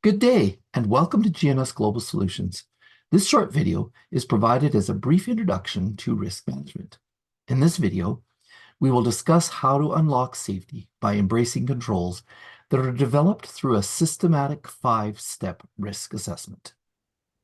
Good day, and welcome to GNS Global Solutions. This short video is provided as a brief introduction to risk management. In this video, we will discuss how to unlock safety by embracing controls that are developed through a systematic 5-step risk assessment.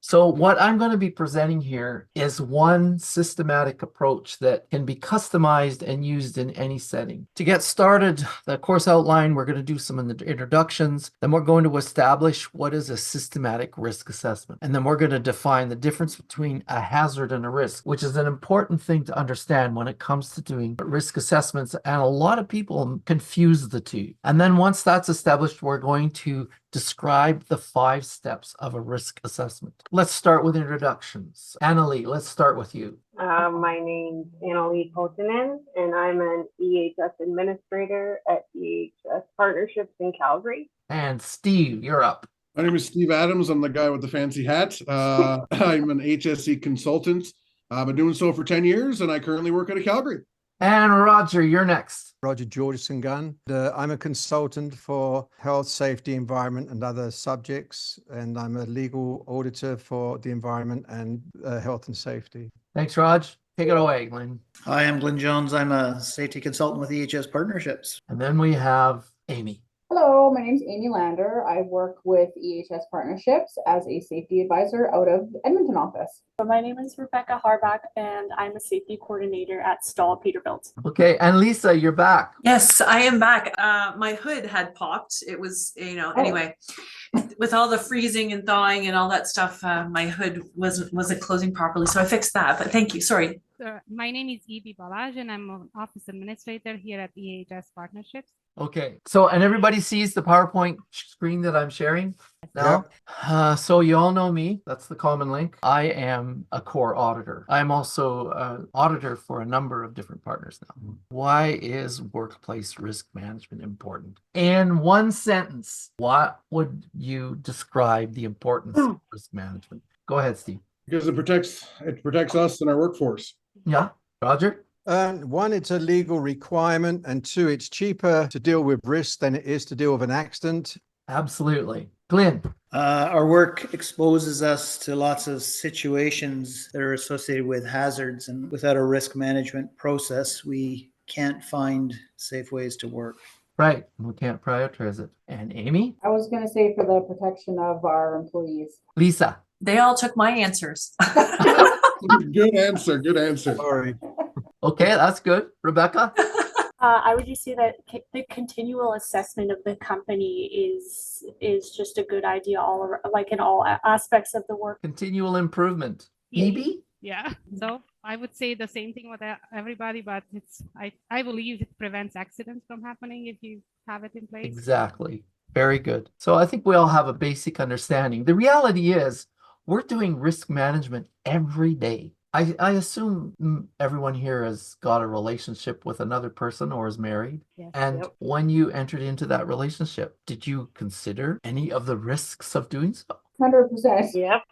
So what I'm going to be presenting here is one systematic approach that can be customized and used in any setting. To get started, the course outline, we're going to do some introductions. Then we're going to establish what is a systematic risk assessment. And then we're going to define the difference between a hazard and a risk, which is an important thing to understand when it comes to doing risk assessments. And a lot of people confuse the two. And then once that's established, we're going to describe the 5 steps of a risk assessment. Let's start with introductions. Annalie, let's start with you. My name's Annalie Kotunen, and I'm an EHS administrator at EHS Partnerships in Calgary. And Steve, you're up. My name is Steve Adams. I'm the guy with the fancy hat. I'm an HSE consultant. I've been doing so for 10 years, and I currently work out of Calgary. And Roger, you're next. Roger Georgeson-Gunn. I'm a consultant for health, safety, environment, and other subjects, and I'm a legal auditor for the environment and health and safety. Thanks, Raj. Take it away, Glenn. Hi, I'm Glenn Jones. I'm a safety consultant with EHS Partnerships. And then we have Amy. Hello, my name is Amy Lander. I work with EHS Partnerships as a safety advisor out of Edmonton office. My name is Rebecca Harback, and I'm a safety coordinator at Stahl Peterbilt. Okay, and Lisa, you're back. Yes, I am back. My hood had popped. It was, anyway, with all the freezing and thawing and all that stuff, my hood wasn't closing properly. So I fixed that, but thank you. Sorry. My name is Evie Balaj, and I'm an office administrator here at EHS Partnerships. Okay, so and everybody sees the PowerPoint screen that I'm sharing now. Yep. So you all know me. That's the common link. I am a core auditor. I'm also an auditor for a number of different partners now. Why is workplace risk management important? In one sentence, what would you describe the importance of risk management? Go ahead, Steve. Because it protects us and our workforce. Yeah, Roger? One, it's a legal requirement, and two, it's cheaper to deal with risk than it is to deal with an accident. Absolutely. Glenn? Our work exposes us to lots of situations that are associated with hazards, and without a risk management process, we can't find safe ways to work. Right. We can't prioritize it. And Amy? I was going to say for the protection of our employees. Lisa? They all took my answers. Good answer. Good answer. Sorry. Okay, that's good. Rebecca? I would just say that the continual assessment of the company is just a good idea in all aspects of the work. Continual improvement. Evie? Yeah, so I would say the same thing with everybody, but I believe it prevents accidents from happening if you have it in place. Exactly. Very good. So I think we all have a basic understanding. The reality is we're doing risk management every day. I assume everyone here has got a relationship with another person or is married. Yes. And when you entered into that relationship, did you consider any of the risks of doing so? 100%. Yep.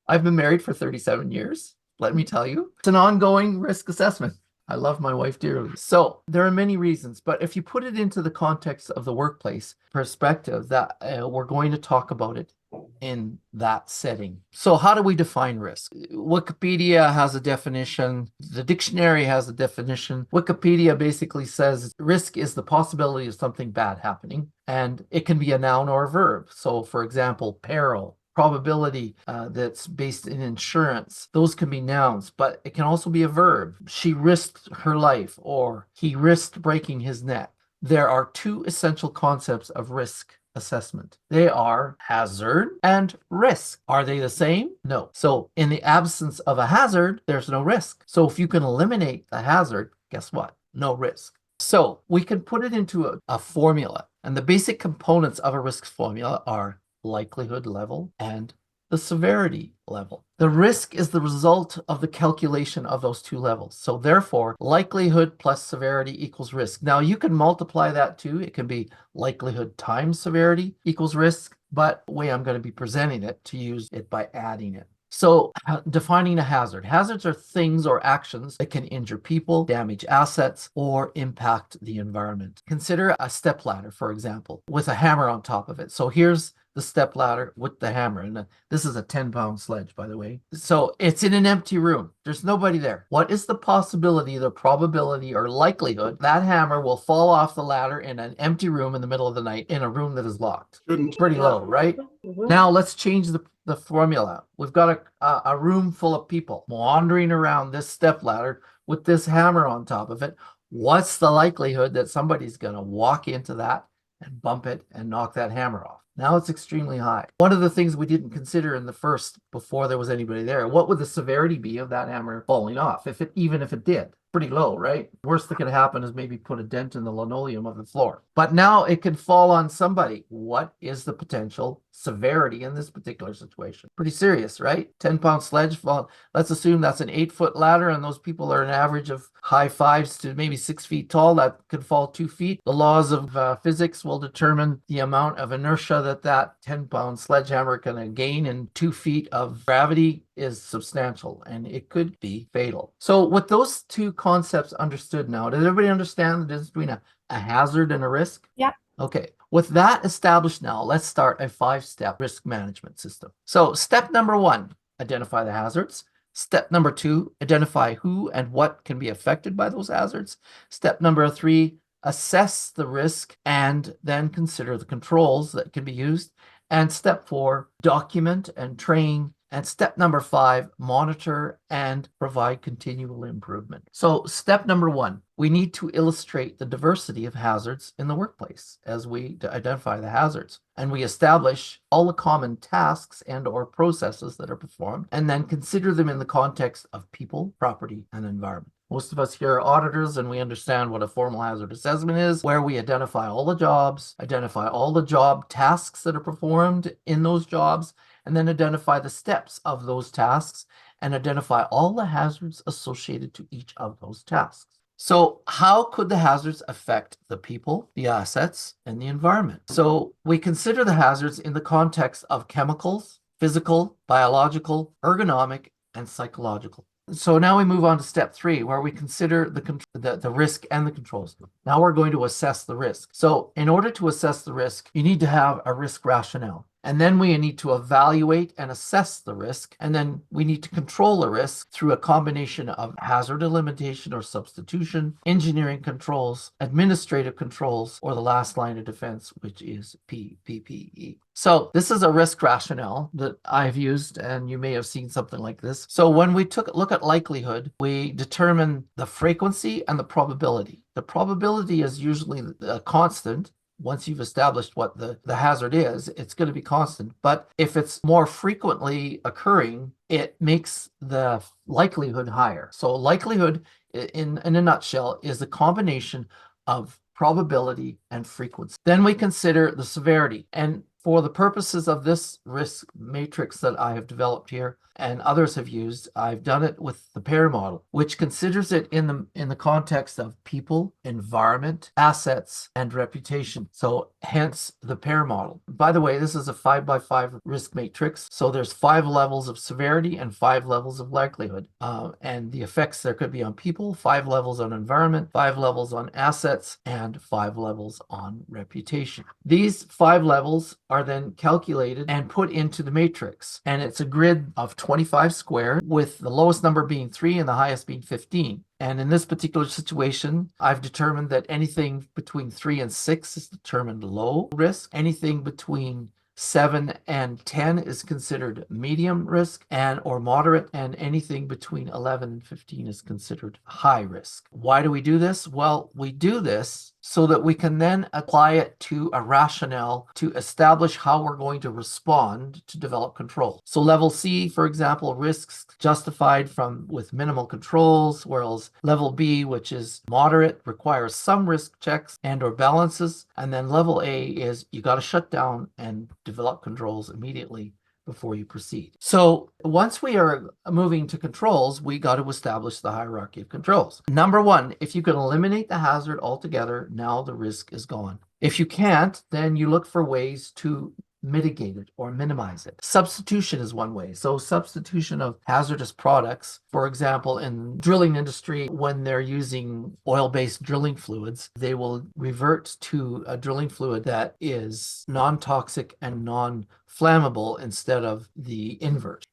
I've been married for 37 years. Let me tell you, it's an ongoing risk assessment. I love my wife dearly. So there are many reasons, but if you put it into the context of the workplace perspective, that we're going to talk about it in that setting. So how do we define risk? Wikipedia has a definition. The dictionary has a definition. Wikipedia basically says risk is the possibility of something bad happening, and it can be a noun or a verb. So for example, peril, probability that's based in insurance. Those can be nouns, but it can also be a verb. She risked her life, or he risked breaking his neck. There are two essential concepts of risk assessment. They are hazard and risk. Are they the same? No. So in the absence of a hazard, there's no risk. So if you can eliminate the hazard, guess what? No risk. So we can put it into a formula, and the basic components of a risk formula are likelihood level and the severity level. The risk is the result of the calculation of those two levels. So therefore, likelihood plus severity equals risk. Now you can multiply that too. It can be likelihood times severity equals risk, but the way I'm going to be presenting it to use it by adding it. So defining a hazard. Hazards are things or actions that can injure people, damage assets, or impact the environment. Consider a stepladder, for example, with a hammer on top of it. So here's the step ladder with the hammer. And this is a 10-pound sledge, by the way. So it's in an empty room. There's nobody there. What is the possibility, the probability, or likelihood that hammer will fall off the ladder in an empty room in the middle of the night in a room that is locked? Shouldn't. Pretty low, right? Mhm. Now let's change the formula. We've got a room full of people wandering around this step ladder with this hammer on top of it. What's the likelihood that somebody's going to walk into that and bump it and knock that hammer off? Now it's extremely high. One of the things we didn't consider in the first, before there was anybody there, what would the severity be of that hammer falling off? Even if it did, pretty low, right? Worst that could happen is maybe put a dent in the linoleum of the floor. But now it could fall on somebody. What is the potential severity in this particular situation? Pretty serious, right? 10-pound sledge fall. Let's assume that's an 8-foot ladder and those people are an average of high 5s to maybe 6 feet tall. That could fall 2 feet. The laws of physics will determine the amount of inertia that 10-pound sledgehammer can gain in 2 feet of gravity is substantial, and it could be fatal. So with those two concepts understood now, does everybody understand the difference between a hazard and a risk? Yeah. Okay. With that established now, let's start a 5-step risk management system. So step number 1, identify the hazards. Step number 2, identify who and what can be affected by those hazards. Step number 3, assess the risk and then consider the controls that can be used. And step 4, document and train. And step number 5, monitor and provide continual improvement. So step number 1, we need to illustrate the diversity of hazards in the workplace as we identify the hazards. And we establish all the common tasks and or processes that are performed, and then consider them in the context of people, property, and environment. Most of us here are auditors and we understand what a formal hazard assessment is, where we identify all the jobs, identify all the job tasks that are performed in those jobs, and then identify the steps of those tasks and identify all the hazards associated to each of those tasks. So how could the hazards affect the people, the assets, and the environment? So we consider the hazards in the context of chemicals, physical, biological, ergonomic, and psychological. So now we move on to step 3, where we consider the risk and the controls. Now we're going to assess the risk. So in order to assess the risk, you need to have a risk rationale. And then we need to evaluate and assess the risk. And then we need to control the risk through a combination of hazard elimination or substitution, engineering controls, administrative controls, or the last line of defense, which is PPE. So this is a risk rationale that I've used, and you may have seen something like this. So when we took a look at likelihood, we determine the frequency and the probability. The probability is usually a constant. Once you've established what the hazard is, it's going to be constant. But if it's more frequently occurring, it makes the likelihood higher. So likelihood, in a nutshell, is a combination of probability and frequency. Then we consider the severity. And for the purposes of this risk matrix that I have developed here and others have used, I've done it with the PAIR model, which considers it in the context of people, environment, assets, and reputation. So hence the PAIR model. By the way, this is a 5x5 risk matrix. So there's 5 levels of severity and 5 levels of likelihood. And the effects there could be on people, 5 levels on environment, 5 levels on assets, and 5 levels on reputation. These 5 levels are then calculated and put into the matrix. And it's a grid of 25 squared, with the lowest number being 3 and the highest being 15. And in this particular situation, I've determined that anything between 3 and 6 is determined low risk. Anything between 7 and 10 is considered medium risk or moderate, and anything between 11 and 15 is considered high risk. Why do we do this? Well, we do this so that we can then apply it to a rationale to establish how we're going to respond to develop control. So level C, for example, risks justified with minimal controls, whereas level B, which is moderate, requires some risk checks and or balances. And then level A is you got to shut down and develop controls immediately before you proceed. So once we are moving to controls, we got to establish the hierarchy of controls. Number 1, if you can eliminate the hazard altogether, now the risk is gone. If you can't, then you look for ways to mitigate it or minimize it. Substitution is one way. So substitution of hazardous products, for example, in drilling industry, when they're using oil-based drilling fluids, they will revert to a drilling fluid that is non-toxic and non-flammable instead of the invert.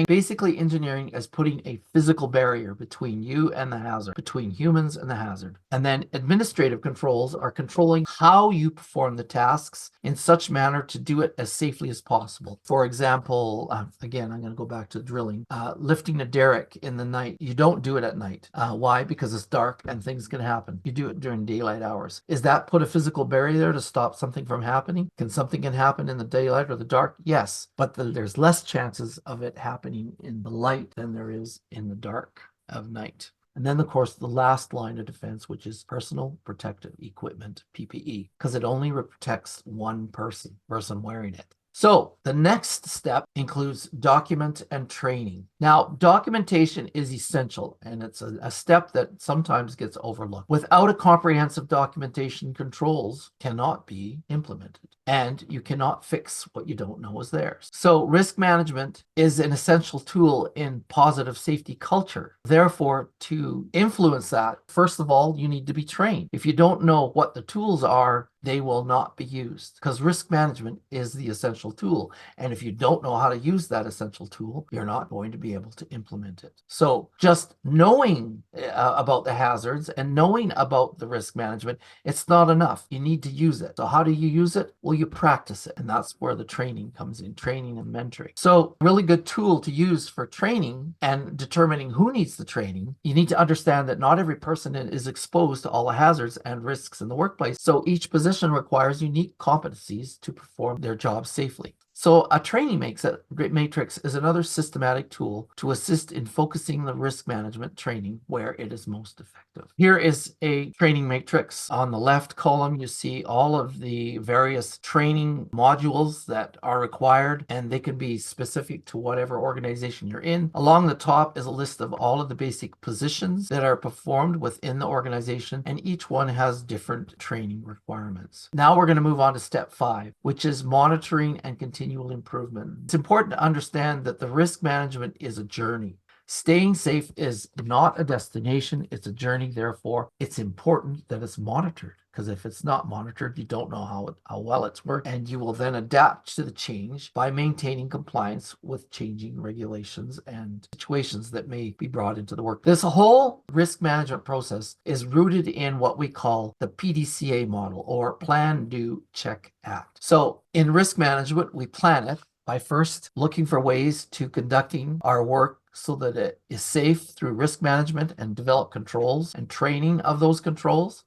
Basically engineering is putting a physical barrier between you and the hazard, between humans and the hazard. And then administrative controls are controlling how you perform the tasks in such manner to do it as safely as possible. For example, again, I'm going to go back to drilling. Lifting a derrick in the night, you don't do it at night. Why? Because it's dark and things can happen. You do it during daylight hours. Is that put a physical barrier there to stop something from happening? Can something happen in the daylight or the dark? Yes, but there's less chances of it happening in the light than there is in the dark of night. And then, of course, the last line of defense, which is personal protective equipment, PPE, because it only protects one person wearing it. So the next step includes document and training. Now, documentation is essential, and it's a step that sometimes gets overlooked. Without a comprehensive documentation, controls cannot be implemented, and you cannot fix what you don't know is there. So risk management is an essential tool in positive safety culture. Therefore, to influence that, first of all, you need to be trained. If you don't know what the tools are, they will not be used, because risk management is the essential tool. And if you don't know how to use that essential tool, you're not going to be able to implement it. So just knowing about the hazards and knowing about the risk management, it's not enough. You need to use it. So how do you use it? Well, you practice it. And that's where the training comes in, training and mentoring. So really good tool to use for training and determining who needs the training. You need to understand that not every person is exposed to all the hazards and risks in the workplace. So each position requires unique competencies to perform their job safely. So a training matrix is another systematic tool to assist in focusing the risk management training where it is most effective. Here is a training matrix. On the left column, you see all of the various training modules that are required, and they can be specific to whatever organization you're in. Along the top is a list of all of the basic positions that are performed within the organization, and each one has different training requirements. Now we're going to move on to step 5, which is monitoring and continual improvement. It's important to understand that the risk management is a journey. Staying safe is not a destination, it's a journey. Therefore, it's important that it's monitored, because if it's not monitored, you don't know how well it's worked, and you will then adapt to the change by maintaining compliance with changing regulations and situations that may be brought into the work. This whole risk management process is rooted in what we call the PDCA model, or Plan, Do, Check, Act. So in risk management, we plan it by first looking for ways to conducting our work so that it is safe through risk management and develop controls and training of those controls.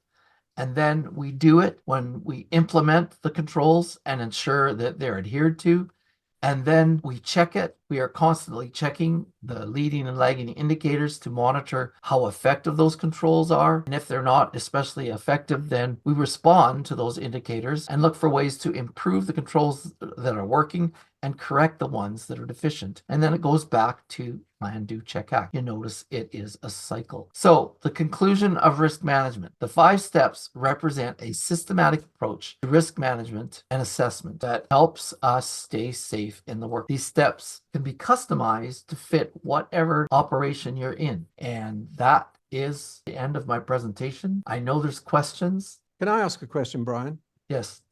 And then we do it when we implement the controls and ensure that they're adhered to. And then we check it. We are constantly checking the leading and lagging indicators to monitor how effective those controls are. And if they're not especially effective, then we respond to those indicators and look for ways to improve the controls that are working and correct the ones that are deficient. And then it goes back to Plan, Do, Check, Act. You notice it is a cycle. So the conclusion of risk management. The 5 steps represent a systematic approach to risk management and assessment that helps us stay safe in the work. These steps can be customized to fit whatever operation you're in. And that is the end of my presentation. I know there's questions. Can I ask a question, Brian? Yes.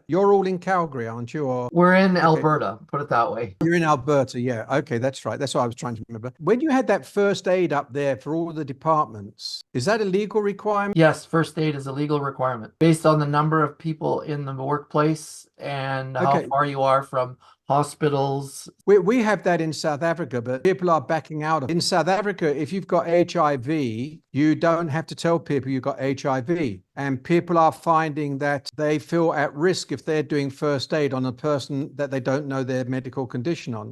You're all in Calgary, aren't you? Or We're in Alberta, put it that way. you're in Alberta, yeah. Okay, that's right. That's what I was trying to remember. When you had that first aid up there for all the departments, is that a legal requirement? Yes, first aid is a legal requirement based on the number of people in the workplace and how Okay. far you are from hospitals. We have that in South Africa, but people are backing out of it. In South Africa, if you've got HIV, you don't have to tell people you've got HIV. And people are finding that they feel at risk if they're doing first aid on a person that they don't know their medical condition on.